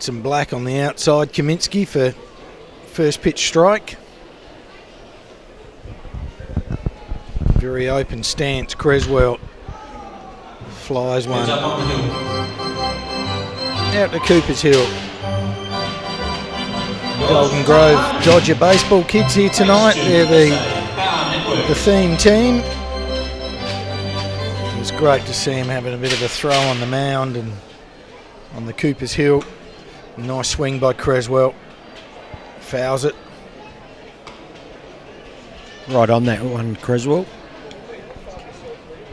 Some black on the outside, Kaminsky for first pitch strike. Very open stance, Creswell flies one out to Cooper's Hill. Golden Grove Dodger baseball kids here tonight. They're the theme team. It's great to see him having a bit of a throw on the mound and on the Cooper's Hill. Nice swing by Creswell. Fouls it. Right on that one, Creswell.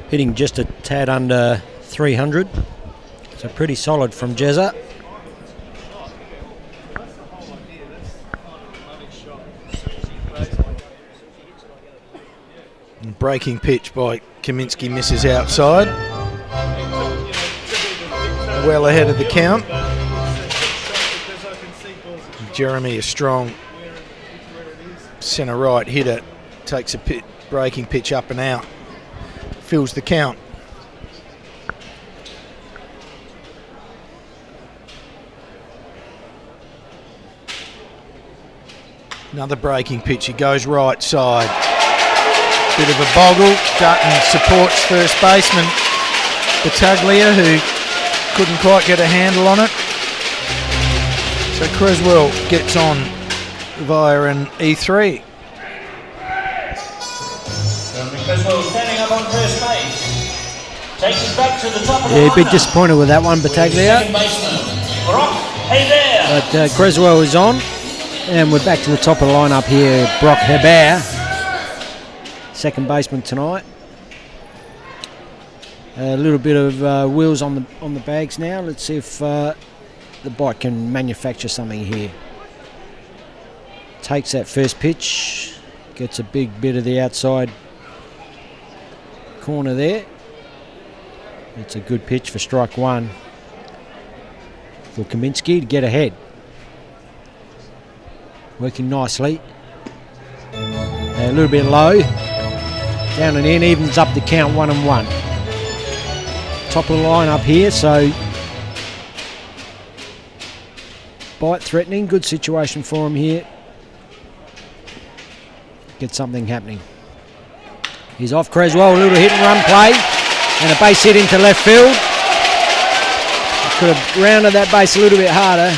Hitting just a tad under 300. So pretty solid from Jezza. Breaking pitch by Kaminsky misses outside. Well ahead of the count. Jeremy, a strong centre right hitter, takes a breaking pitch up and out. Fills the count. Another breaking pitch, he goes right side. Bit of a boggle. Dutton supports first baseman Battaglia, who couldn't quite get a handle on it. So Creswell gets on via an E3. Creswell standing up on first base. Takes it back to the top of the Yeah, a bit disappointed with that one, Battaglia. Second baseman, Brock Hebert. But Creswell is on. And we're back to the top of the lineup here. Brock Hebert, second baseman tonight. A little bit of wheels on the bags now. Let's see if the bike can manufacture something here. Takes that first pitch, gets a big bit of the outside corner there. It's a good pitch for strike one for Kaminsky to get ahead. Working nicely. A little bit low. Down and in, evens up the count 1-1. Top of the line up here, so bite threatening. Good situation for him here. Get something happening. He's off Creswell, a little hit and run play. And a base hit into left field. Could have rounded that base a little bit harder.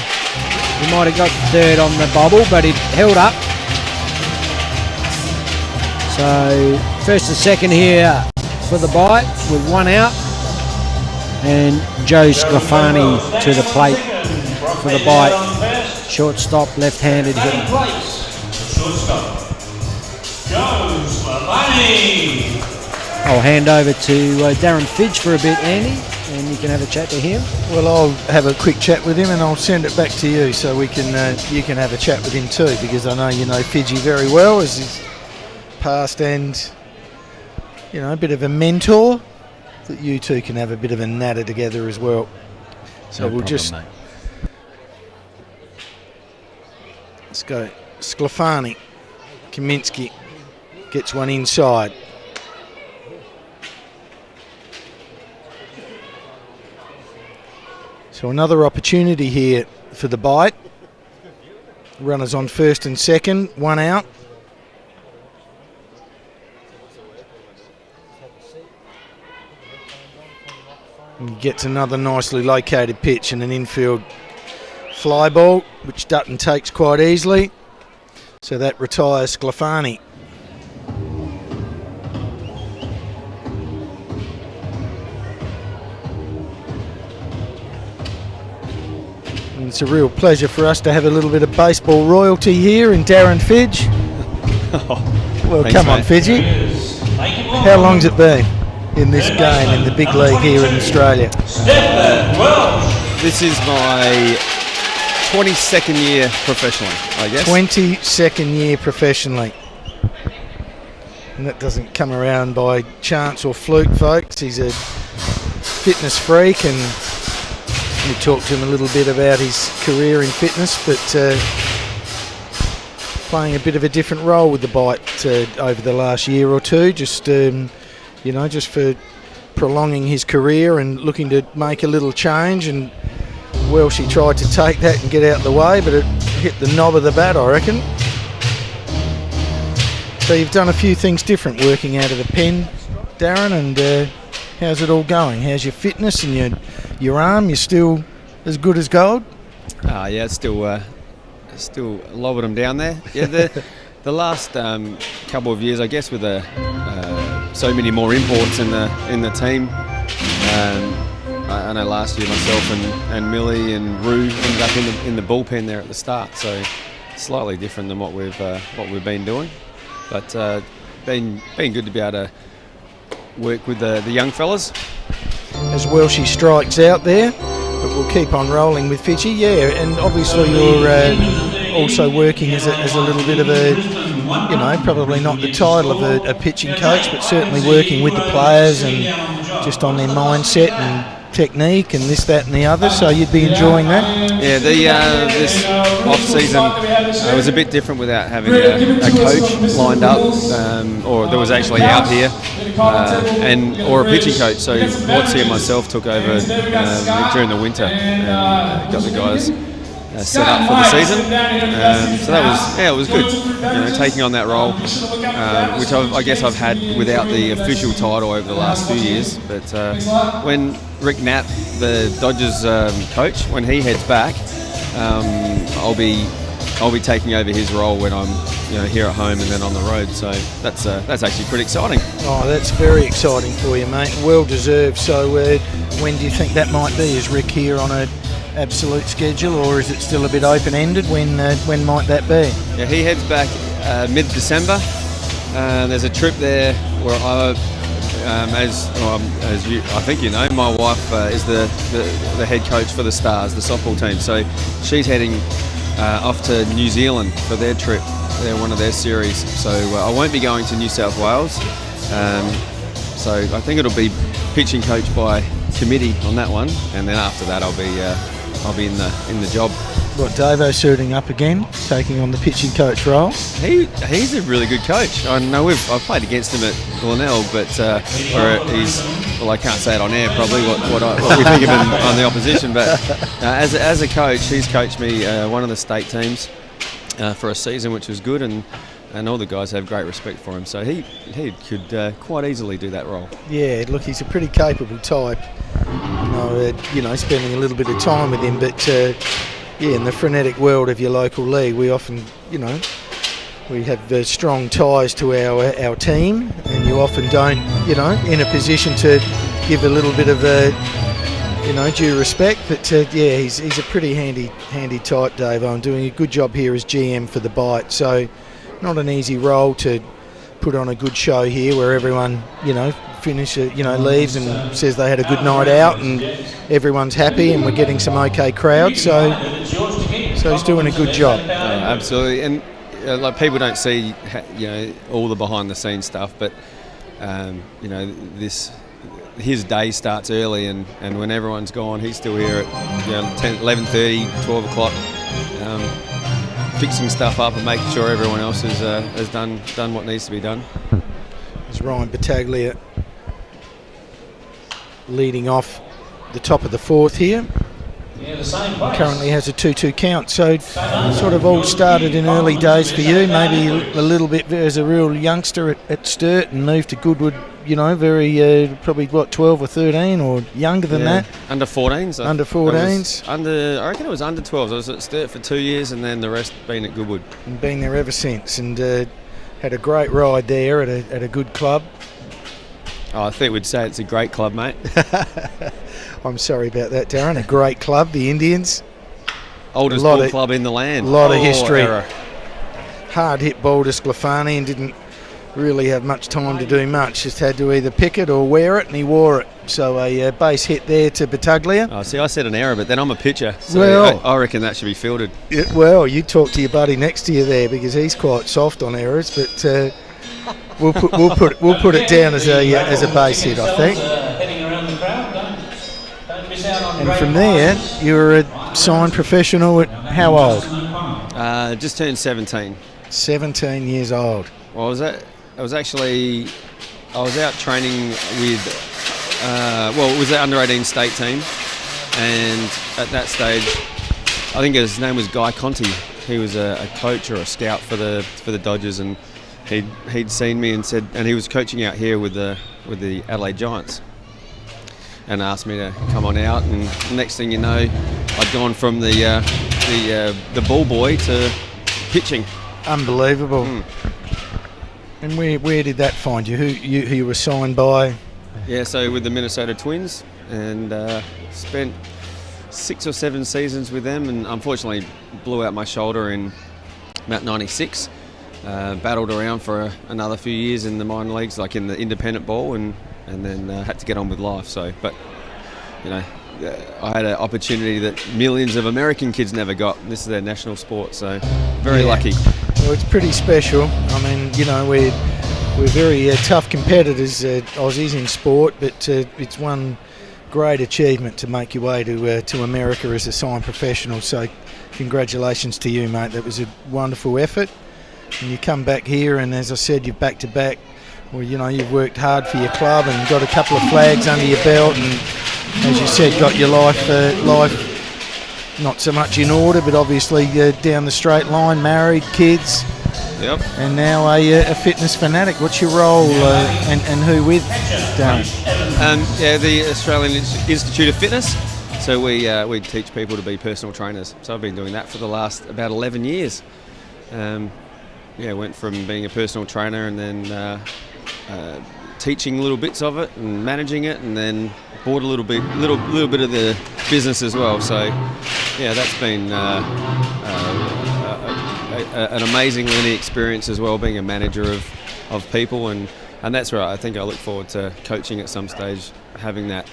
He might have got third on the bobble, but it held up. So first and second here for the bite with one out. And Joe Sclafani to the plate for the bite. Shortstop, left-handed hitter. I'll hand over to Darren Fidge for a bit, Andy, and you can have a chat to him. Well, I'll have a quick chat with him and I'll send it back to you so we can you can have a chat with him too, because I know you know Fidgey very well as his past and, you know, a bit of a mentor, that you two can have a bit of a natter together as well. So we'll just... Mate. Let's go. Sclafani. Kaminsky gets one inside. So another opportunity here for the bite. Runners on first and second, one out. And gets another nicely located pitch and an infield fly ball, which Dutton takes quite easily. So that retires Sclafani. And it's a real pleasure for us to have a little bit of baseball royalty here in Darren Fidge. Well, thanks, come on, Fidgey. How long's it been in this game in the big league here in Australia? This is my 22nd year professionally, I guess. 22nd year professionally. And that doesn't come around by chance or fluke, folks. He's a fitness freak, and we talked to him a little bit about his career in fitness, but playing a bit of a different role with the bite over the last year or two, just just for prolonging his career and looking to make a little change and Welshie tried to take that and get out the way, but it hit the knob of the bat, I reckon. So you've done a few things different working out of the pen, Darren, and how's it all going? How's your fitness and your arm? You're still as good as gold? Yeah, it's still lobbing them down there. Yeah, the last couple of years, I guess, with so many more imports in the team. I know last year myself and Millie and Roo ended up in the bullpen there at the start, so slightly different than what we've been doing. But been good to be able to work with the young fellas. As Welshie strikes out there, but we'll keep on rolling with Fitchy. Yeah, and obviously you're also working as a little bit of a, probably not the title of a pitching coach, but certainly working with the players and just on their mindset and technique and this, that and the other, so you'd be enjoying that? Yeah, this off-season was a bit different without having a coach lined up, or that was actually out here, or a pitching coach. So Watsy and myself took over during the winter and got the guys set up for the season. So that was good, taking on that role, which I guess I've had without the official title over the last few years. But when Rick Knapp, the Dodgers coach, when he heads back, I'll be taking over his role when I'm here at home and then on the road. So that's actually pretty exciting. Oh, that's very exciting for you, mate. Well deserved. So when do you think that might be? Is Rick here on a absolute schedule, or is it still a bit open-ended? When might that be? Yeah, he heads back mid-December. There's a trip there where as you, I think my wife is the head coach for the Stars, the softball team. So she's heading off to New Zealand for their trip. They're one of their series. So I won't be going to New South Wales. So I think it'll be pitching coach by committee on that one, and then after that I'll be in the job. What, Davo suiting up again, taking on the pitching coach role? He's a really good coach. I know I've played against him at Glenelg, but I can't say it on air probably what we think of him on the opposition. But as a coach, he's coached me one of the state teams for a season, which was good, and all the guys have great respect for him. So he could quite easily do that role. Yeah, look, he's a pretty capable type. Spending a little bit of time with him, but in the frenetic world of your local league, we often, we have strong ties to our team, and you often don't, in a position to give a little bit of due respect. But he's a pretty handy type, Davo, and doing a good job here as GM for the Bite. So not an easy role to put on a good show here, where everyone, leaves and says they had a good night out, and everyone's happy, and we're getting some okay crowd. So he's doing a good job. Absolutely, and people don't see, all the behind the scenes stuff, but his day starts early, and when everyone's gone, he's still here at 10, 11:30, 12 o'clock. Fixing stuff up and making sure everyone else has done what needs to be done. There's Ryan Battaglia leading off the top of the fourth here. Currently has a 2-2 count, so sort of all started in early days for you, maybe a little bit as a real youngster at Sturt, and moved to Goodwood, very probably 12 or 13 or younger than that. Under 14s. Under 14s. I reckon it was under 12s. I was at Sturt for 2 years, and then the rest been at Goodwood. And been there ever since, and had a great ride there at a good club. Oh, I think we'd say it's a great club, mate. I'm sorry about that, Darren. A great club, the Indians. Oldest ball club in the land. A lot of history. Error. Hard hit ball to Sclafani and didn't really have much time to do much. Just had to either pick it or wear it, and he wore it. So a base hit there to Battaglia. Oh, see, I said an error, but then I'm a pitcher, so I reckon that should be fielded. Well, you talk to your buddy next to you there, because he's quite soft on errors, but we'll put it down as a base hit, I think. And from there, you were a signed professional at how old? Just turned 17. 17 years old. Well, I was out training with, it was the under-18 state team, And at that stage, I think his name was Guy Conti. He was a coach or a scout for the Dodgers, and he'd seen me and said, and he was coaching out here with the Adelaide Giants, and asked me to come on out. And next thing you know, I'd gone from the ball boy to pitching. Unbelievable. And where did that find you? Who you were signed by? Yeah, so with the Minnesota Twins, and spent 6 or 7 seasons with them, and unfortunately blew out my shoulder in about 96. Battled around for another few years in the minor leagues, like in the independent ball, and then had to get on with life. So, but you know, I had an opportunity that millions of American kids never got. This is their national sport, so very lucky. Well, it's pretty special. I mean, you know, we're very tough competitors, Aussies in sport, but it's one great achievement to make your way to America as a signed professional. So congratulations to you, mate. That was a wonderful effort. And you come back here, and as I said, you're back to back. Well, you know, you've worked hard for your club and got a couple of flags under your belt, and as you said, got your life not so much in order, but obviously down the straight line, married, kids. Yep. And now a fitness fanatic. What's your role and who with, Darren? The Australian Institute of Fitness. So we teach people to be personal trainers. So I've been doing that for the last about 11 years. Went from being a personal trainer and then teaching little bits of it and managing it, and then bought a little bit of the business as well. So yeah, that's been an amazing learning experience as well, being a manager of people, and that's where I think I look forward to coaching at some stage, having that.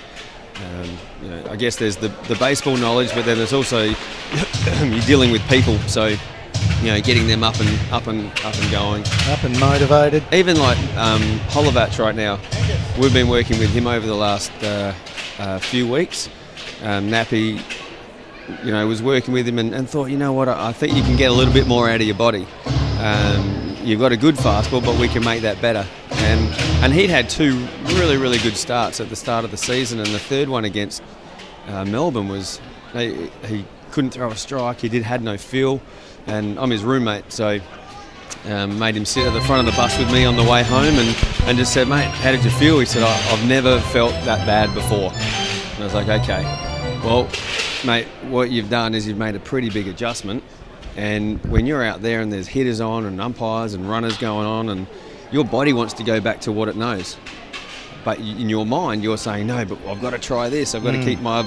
I guess there's the baseball knowledge, but then there's also you're dealing with people, so getting them up and going, up and motivated. Even like Holovach right now, we've been working with him over the last few weeks. Nappy, was working with him and thought, I think you can get a little bit more out of your body. You've got a good fastball, but we can make that better. And he'd had 2 really, really good starts at the start of the season, and the third one against Melbourne was he couldn't throw a strike. He had no feel, and I'm his roommate, so made him sit at the front of the bus with me on the way home, and just said, "Mate, how did you feel?" He said, "I've never felt that bad before." And I was like, "Okay, well, mate, what you've done is you've made a pretty big adjustment, and when you're out there and there's hitters on and umpires and runners going on, and your body wants to go back to what it knows, but in your mind you're saying, no, but I've got to try this. I've got to keep my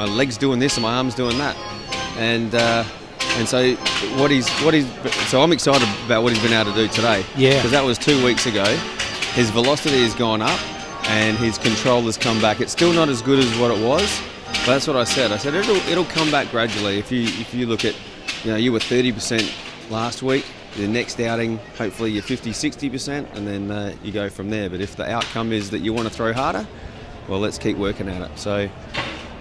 legs doing this and my arms doing that." And so so I'm excited about what he's been able to do today. Yeah. Because that was 2 weeks ago. His velocity has gone up and his control has come back. It's still not as good as what it was, but that's what I said. I said it'll come back gradually. If you look at, you were 30% last week. The next outing, hopefully you're 50, 60%, and then you go from there. But if the outcome is that you want to throw harder, well, let's keep working at it. So,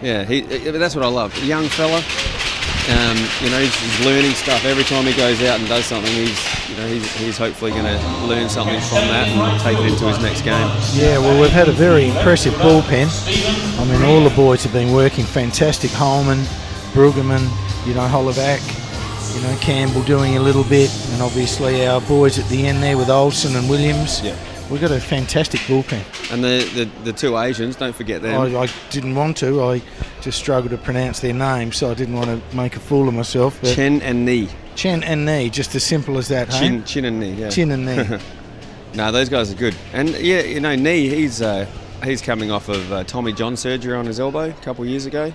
yeah, that's what I love. A young fella, he's learning stuff every time he goes out and does something. He's hopefully going to learn something from that and take it into his next game. Yeah, well, we've had a very impressive bullpen. I mean, all the boys have been working fantastic. Holman, Brueggemann, Holovach. Campbell doing a little bit, and obviously our boys at the end there with Olsen and Williams. Yeah. We've got a fantastic bullpen. And the 2 Asians, don't forget them. I didn't want to. I just struggled to pronounce their names, so I didn't want to make a fool of myself. But Chen and Ni. Chen and Ni, just as simple as that, hey? Chin and Ni, yeah. Chin and Ni. No, those guys are good. And yeah, Ni, he's coming off of Tommy John surgery on his elbow a couple of years ago.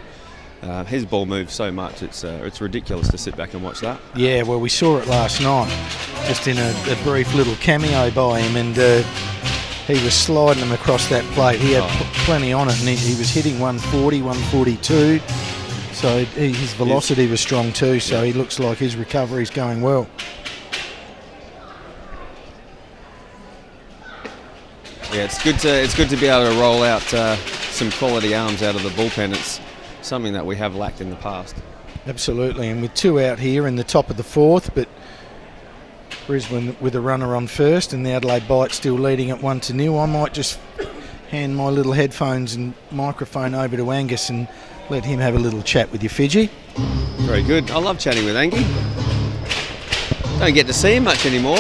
His ball moves so much, it's ridiculous to sit back and watch that. Yeah, well, we saw it last night, just in a brief little cameo by him, and he was sliding them across that plate. He had plenty on it, and he was hitting 140, 142, so his velocity was strong too, so he looks like his recovery's going well. Yeah, it's good to be able to roll out some quality arms out of the bullpen. It's something that we have lacked in the past. Absolutely, and with 2 out here in the top of the 4th, but Brisbane with a runner on first and the Adelaide Bite still leading at 1-0. I might just hand my little headphones and microphone over to Angus and let him have a little chat with you, Fidji. Very good. I love chatting with Angie. Don't get to see him much anymore.